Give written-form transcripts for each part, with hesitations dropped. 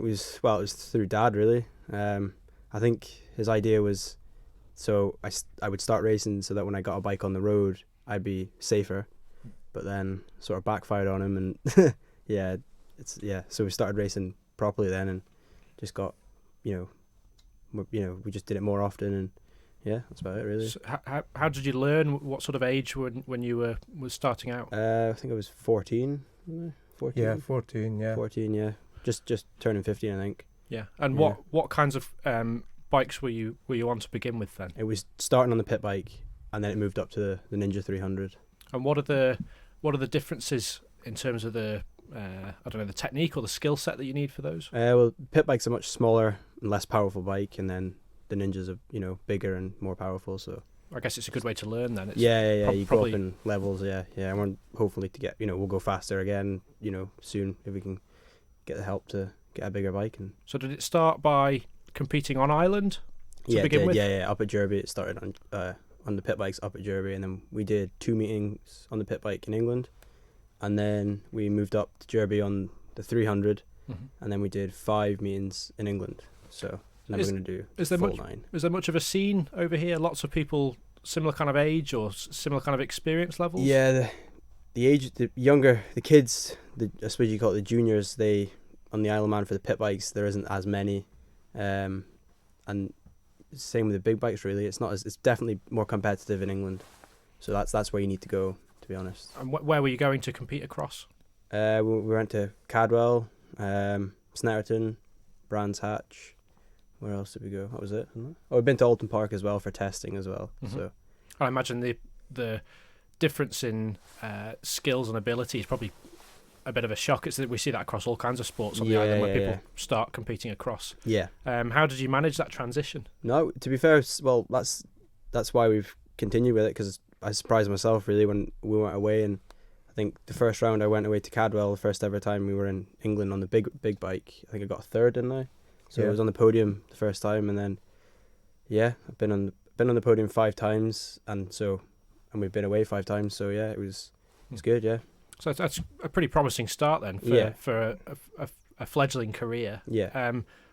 it was through Dad really. I think his idea was so I would start racing so that when I got a bike on the road I'd be safer, but then sort of backfired on him, and so we started racing properly then, and just got we just did it more often, and that's about it really. So how did you learn? What sort of age when you were starting out? I think I was 14. 14. Yeah, 14. Yeah, 14. Yeah, just turning 15, I think. Yeah, and what kinds of bikes were you on to begin with then? It was starting on the pit bike, and then it moved up to the Ninja 300. And what are the differences in terms of the the technique or the skill set that you need for those? Well, pit bike's a much smaller and less powerful bike, and then the Ninjas are bigger and more powerful. So I guess it's a good way to learn then. It's you go up in levels. Yeah. I want hopefully to get we'll go faster again. Soon if we can get the help to get a bigger bike. And so did it start by competing on island to begin with? Yeah. Up at Derby, it started on the pit bikes up at Derby, and then we did 2 meetings on the pit bike in England, and then we moved up to Derby on the 300, and then we did 5 meetings in England. So now we're going to do full 9. Is there much of a scene over here? Lots of people similar kind of age or similar kind of experience levels? Yeah, the age, the younger, the kids, I suppose you call it the juniors, they on the Isle of Man for the pit bikes, there isn't as many, and same with the big bikes really. It's definitely more competitive in England, so that's where you need to go, to be honest. And where were you going to compete across? We went to Cadwell, Snetterton, Brands Hatch. Where else did we go? That was it. We've been to Alton Park as well for testing as well. So I imagine the difference in skills and ability is probably a bit of a shock. We see that across all kinds of sports on the island when people start competing across. Yeah. How did you manage that transition? No, to be fair, well, that's why we've continued with it, because I surprised myself really when we went away, and I think the first round I went away to Cadwell, the first ever time we were in England on the big bike. I think I got 3rd, didn't I? So I was on the podium the first time, and then I've been on the podium 5 times, and we've been away 5 times. So it was good. Yeah. So that's a pretty promising start then for a fledgling career. Yeah.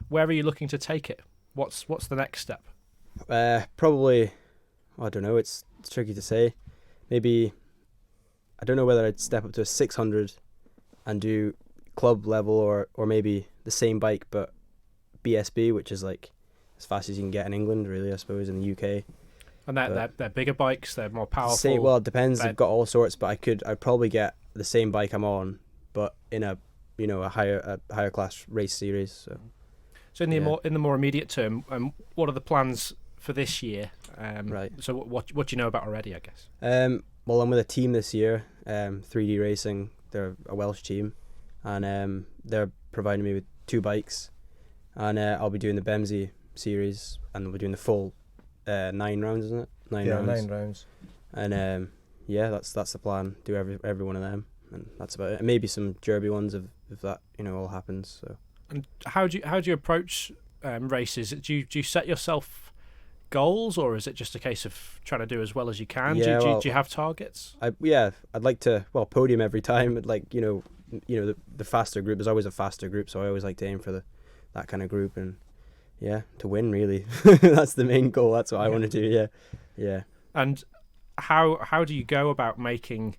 Where are you looking to take it? What's the next step? Probably, I don't know. It's tricky to say. Maybe I don't know whether I'd step up to a 600 and do club level, or maybe the same bike but BSB, which is like as fast as you can get in England, really, I suppose, in the UK. And they're bigger bikes, they're more powerful. Well, it depends. They've got all sorts, but I'd probably get the same bike I'm on, but in a higher class race series. So in the more immediate term, what are the plans for this year? Right. So what do you know about already, I guess? Well, I'm with a team this year, 3D Racing. They're a Welsh team, and they're providing me with 2 bikes, and I'll be doing the Bemsey series, and we'll be doing the full 9 rounds, isn't it? 9 rounds. 9 rounds. And that's the plan. Do every one of them, and that's about it. And maybe some Derby ones if that all happens. So. And how do you approach races? Do you set yourself goals, or is it just a case of trying to do as well as you can? Do you have targets? I'd like to podium every time. The faster group. There's always a faster group, so I always like to aim for that kind of group, and to win really. That's the main goal. That's what I want to do. Yeah. And how do you go about making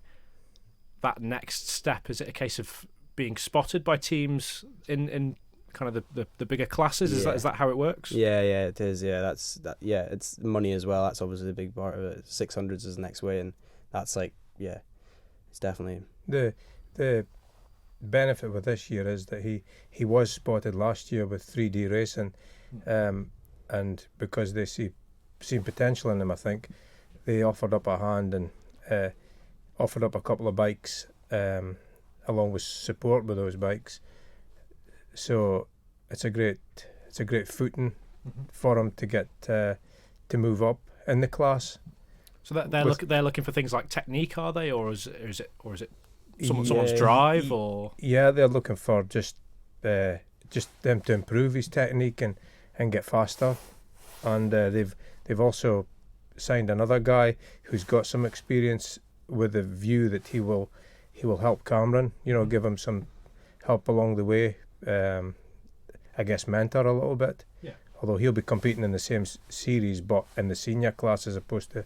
that next step? Is it a case of being spotted by teams in kind of the bigger classes? Is that how it works? Yeah, it is. Yeah, that's that. Yeah, it's money as well. That's obviously a big part of it. 600s is the next way, and that's it's definitely the benefit with this year is that he was spotted last year with 3D Racing, and because they seen potential in him, I think they offered up a hand and offered up a couple of bikes along with support with those bikes. So it's a great footing for him to get to move up in the class. So they're looking for things like technique, are they, or is it someone's drive, or? Yeah, they're looking for just them to improve his technique and get faster, and they've also signed another guy who's got some experience with the view that he will help Cameron, give him some help along the way. I guess, mentor a little bit. Yeah. Although he'll be competing in the same series, but in the senior class as opposed to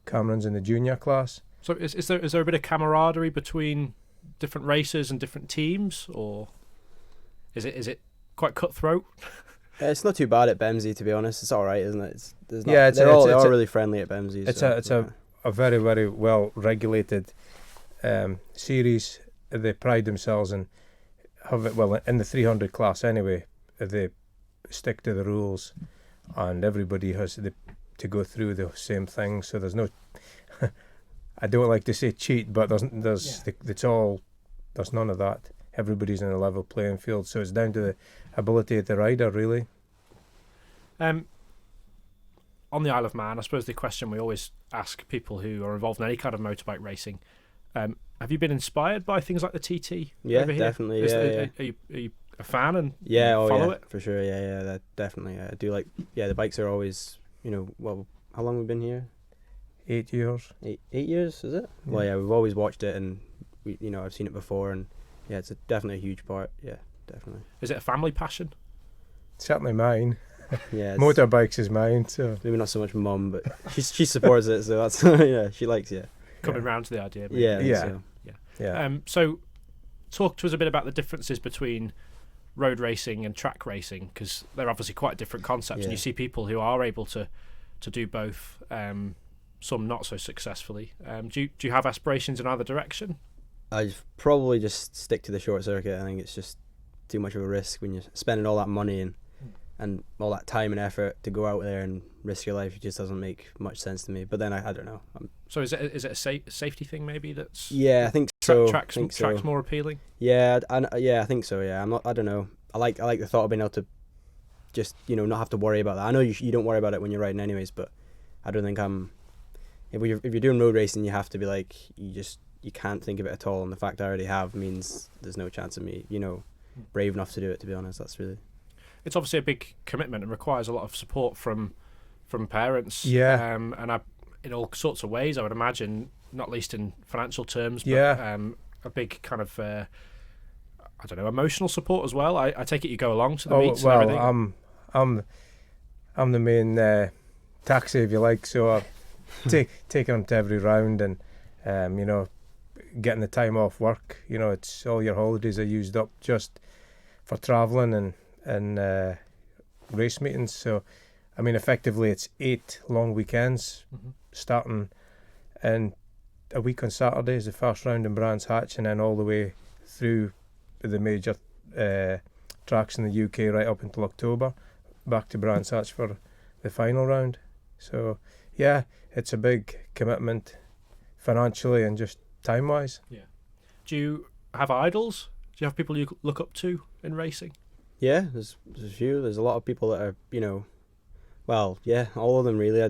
Cameron's in the junior class. So is there a bit of camaraderie between different racers and different teams, or is it quite cutthroat? It's not too bad at Bemsey, to be honest. It's all right, isn't it? They're all really friendly at Bemsey. It's a very, very well regulated series. They pride themselves in have it well in the 300 class anyway. They stick to the rules, and everybody has to go through the same thing. So there's no. I don't like to say cheat, but there's none of that. Everybody's in a level playing field, so it's down to the ability of the rider, really. On the Isle of Man, I suppose the question we always ask people who are involved in any kind of motorbike racing, have you been inspired by things like the TT? Yeah, over here? definitely. Are you a fan and follow it? For sure. Yeah, that definitely. I do like. Yeah, the bikes are always. Well, how long have we been here? 8 years. 8 years, is it? Yeah. Well, yeah, we've always watched it, and I've seen it before, and yeah, it's definitely a huge part. Yeah, definitely. Is it a family passion? Certainly mine. Yeah, motorbikes is mine. So maybe not so much mum, but she supports it, so that's yeah, she likes it. Coming round to the idea. Maybe. Yeah. So, talk to us a bit about the differences between road racing and track racing, because they're obviously quite different concepts, and you see people who are able to do both. Some not so successfully. Do you have aspirations in either direction? I'd probably just stick to the short circuit. I think it's just too much of a risk when you're spending all that money and all that time and effort to go out there and risk your life. It just doesn't make much sense to me. But then I don't know. So is it a safety thing maybe? That's I think so. Tracks more appealing. Yeah, I think so. Yeah, I don't know. I like the thought of being able to just not have to worry about that. I know you don't worry about it when you're riding anyways, but I don't think I'm. If you're doing road racing, you have to be like you can't think of it at all, and the fact I already have means there's no chance of me brave enough to do it. To be honest, that's really. It's obviously a big commitment and requires a lot of support from parents. Yeah. And in all sorts of ways, I would imagine, not least in financial terms. But, yeah. A big kind of emotional support as well. I take it you go along to the meets and everything. I'm the main taxi, if you like. So I take them to every round, and getting the time off work. It's all your holidays are used up just for travelling and race meetings. So, I mean, effectively, it's 8 long weekends, starting in a week on Saturdays, the first round in Brands Hatch, and then all the way through the major tracks in the UK right up until October, back to Brands Hatch for the final round. So, yeah, it's a big commitment financially and just time-wise. Yeah. Do you have idols? Do you have people you look up to in racing? Yeah, there's a few. There's a lot of people that are, well, yeah, all of them really.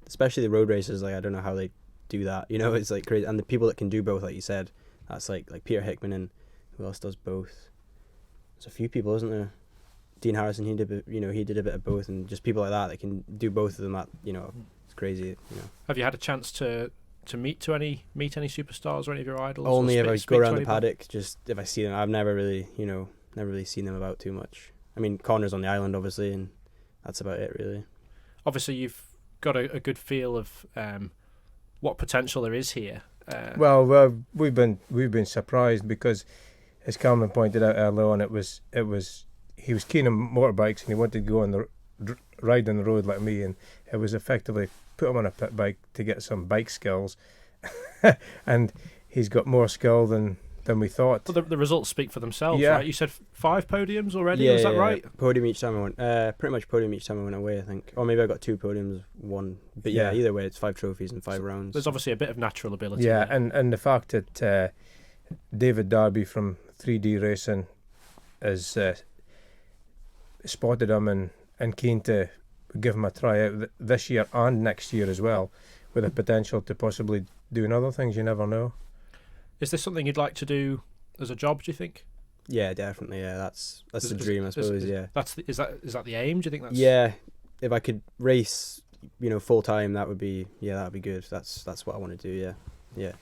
Especially the road racers, like I don't know how they do that. It's like crazy. And the people that can do both, like you said, that's like Peter Hickman, and who else does both? There's a few people, isn't there? Dean Harrison, he did a bit of both, and just people like that can do both of them. That it's crazy. Have you had a chance to meet any superstars or any of your idols? Only if I go around the paddock, just if I see them. I've never really seen them about too much. I mean, Connor's on the island, obviously, and that's about it, really. Obviously, you've got a good feel of what potential there is here. Well, we've been surprised because, as Cameron pointed out earlier on, he was keen on motorbikes and he wanted to go on the ride on the road like me, and it was effectively put him on a pit bike to get some bike skills, and he's got more skill than we thought. Well, the results speak for themselves, yeah. Right? You said 5 podiums already, was that right? Podium each time I went. Pretty much podium each time I went away, I think. Or maybe I got 2 podiums, 1. But yeah, either way, it's 5 trophies and 5 rounds. There's obviously a bit of natural ability. Yeah, there. and the fact that David Darby from 3D Racing has spotted him and keen to give him a try out this year and next year as well, with the potential to possibly doing other things. You never know. Is this something you'd like to do as a job, do you think? Yeah, definitely. Yeah, that's the dream, I suppose. Yeah. Is that the aim? Do you think that's? Yeah, if I could race, full time, that would be good. That's what I want to do. Yeah.